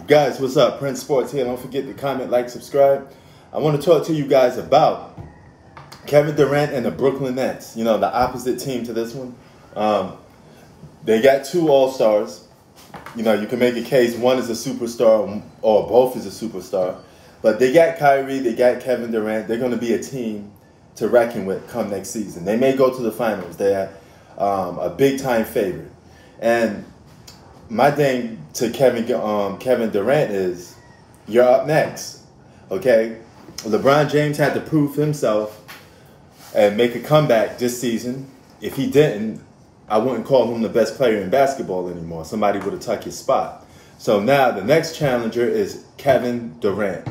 Guys, what's up? Prince Sports here. Don't forget to comment, like, subscribe. I want to talk to you guys about Kevin Durant and the Brooklyn Nets. You know, the opposite team to this one. They got two All-Stars. You know, you can make a case one is a superstar or both is a superstar. But they got Kyrie, they got Kevin Durant. They're going to be a team to reckon with come next season. They may go to the finals. They're a big-time favorite. And my thing to Kevin Durant is, you're up next, okay? LeBron James had to prove himself and make a comeback this season. If he didn't, I wouldn't call him the best player in basketball anymore. Somebody would have took his spot. So now the next challenger is Kevin Durant.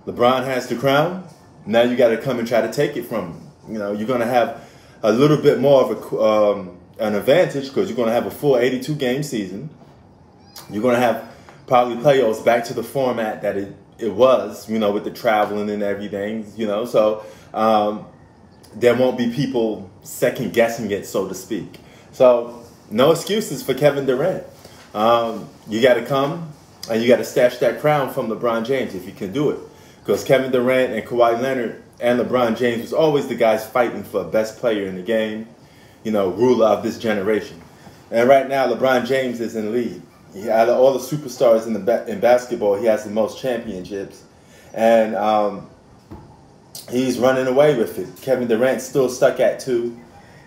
LeBron has the crown. Now you got to come and try to take it from him. You know, you're going to have a little bit more of an advantage because you're going to have a full 82-game season. You're going to have probably playoffs back to the format that it was, you know, with the traveling and everything, you know. So there won't be people second-guessing it, so to speak. So no excuses for Kevin Durant. You got to come and you got to snatch that crown from LeBron James if you can do it. Because Kevin Durant and Kawhi Leonard and LeBron James was always the guys fighting for best player in the game, you know, ruler of this generation. And right now, LeBron James is in the lead. Out of all the superstars in basketball, he has the most championships. And he's running away with it. Kevin Durant's still stuck at 2.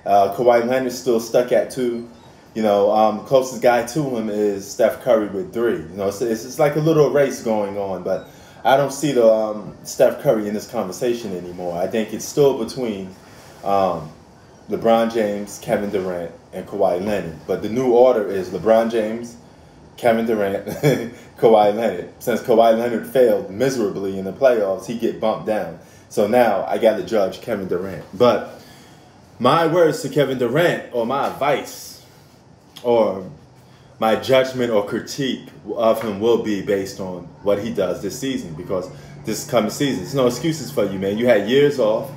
Kawhi Leonard's still stuck at 2. You know, closest guy to him is Steph Curry with 3. You know, it's like a little race going on, but I don't see the Steph Curry in this conversation anymore. I think it's still between LeBron James, Kevin Durant, and Kawhi Leonard. But the new order is LeBron James, Kevin Durant, Kawhi Leonard. Since Kawhi Leonard failed miserably in the playoffs, he get bumped down. So now I got to judge Kevin Durant. But my words to Kevin Durant, or my advice, or my judgment or critique of him will be based on what he does this season. Because this coming season, there's no excuses for you, man. You had years off,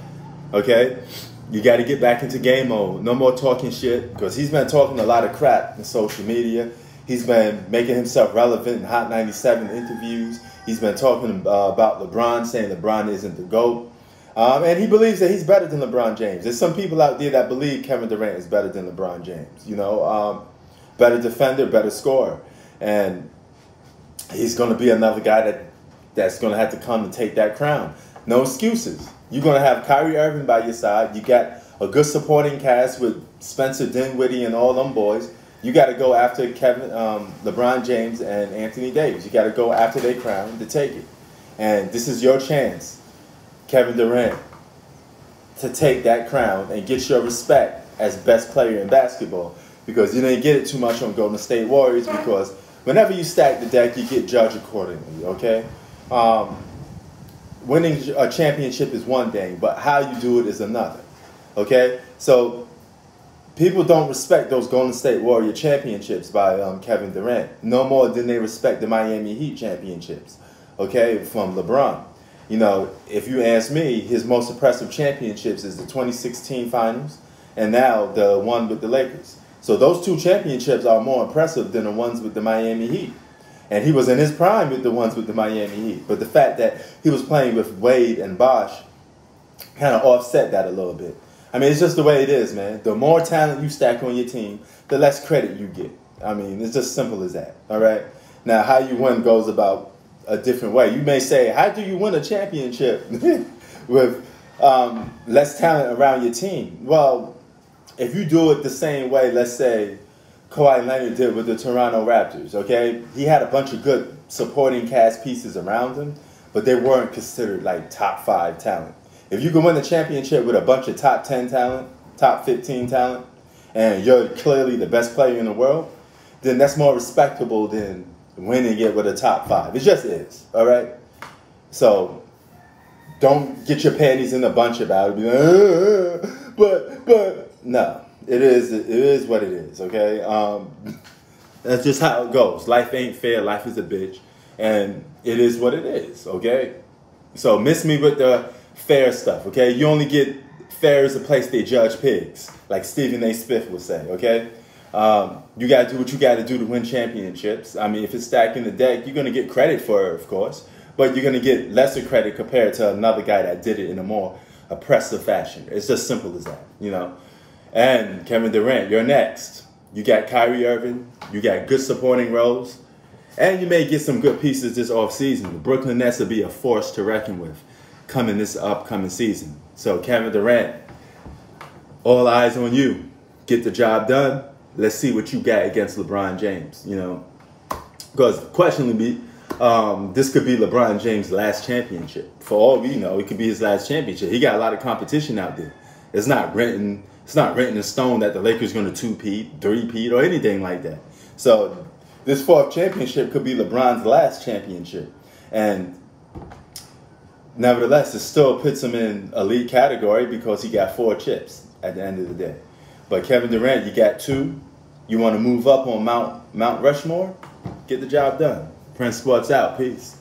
okay? You got to get back into game mode. No more talking shit, because he's been talking a lot of crap in social media. He's been making himself relevant in Hot 97 interviews. He's been talking about LeBron, saying LeBron isn't the GOAT. And he believes that he's better than LeBron James. There's some people out there that believe Kevin Durant is better than LeBron James. You know, better defender, better scorer. And he's going to be another guy that's going to have to come and take that crown. No excuses. You're going to have Kyrie Irving by your side. You got a good supporting cast with Spencer Dinwiddie and all them boys. You got to go after LeBron James and Anthony Davis. You got to go after their crown to take it. And this is your chance, Kevin Durant, to take that crown and get your respect as best player in basketball. Because you didn't get it too much on Golden State Warriors, because whenever you stack the deck, you get judged accordingly, okay? Winning a championship is one thing, but how you do it is another, okay? So people don't respect those Golden State Warrior championships by Kevin Durant no more than they respect the Miami Heat championships, okay, from LeBron. You know, if you ask me, his most impressive championships is the 2016 finals and now the one with the Lakers. So those two championships are more impressive than the ones with the Miami Heat. And he was in his prime with the ones with the Miami Heat. But the fact that he was playing with Wade and Bosh kind of offset that a little bit. I mean, it's just the way it is, man. The more talent you stack on your team, the less credit you get. I mean, it's just simple as that, all right? Now, how you win goes about a different way. You may say, how do you win a championship with less talent around your team? Well, if you do it the same way, let's say, Kawhi Leonard did with the Toronto Raptors, okay? He had a bunch of good supporting cast pieces around him, but they weren't considered like top 5 talent. If you can win the championship with a bunch of top 10 talent, top 15 talent, and you're clearly the best player in the world, then that's more respectable than winning it with a top 5. It just is, all right? So don't get your panties in a bunch about it. Be like, but no, it is what it is, okay? That's just how it goes. Life ain't fair. Life is a bitch, and it is what it is, okay? So miss me with the fair stuff, okay? You only get fair is a place they judge pigs, like Stephen A. Smith would say, okay? You got to do what you got to do to win championships. I mean, if it's stacking the deck, you're going to get credit for it, of course, but you're going to get lesser credit compared to another guy that did it in a more oppressive fashion. It's just simple as that, you know. And Kevin Durant, you're next. You got Kyrie Irving. You got good supporting roles. And you may get some good pieces this offseason. The Brooklyn Nets will be a force to reckon with coming this upcoming season. So Kevin Durant, all eyes on you. Get the job done. Let's see what you got against LeBron James, you know. Because questionably, this could be LeBron James' last championship. For all we know, it could be his last championship. He got a lot of competition out there. It's not written in stone that the Lakers going to two-peat, three-peat, or anything like that. So this fourth championship could be LeBron's last championship. And nevertheless, it still puts him in elite category because he got 4 chips at the end of the day. But Kevin Durant, you got 2. You want to move up on Mount Rushmore? Get the job done. Prince Sports out. Peace.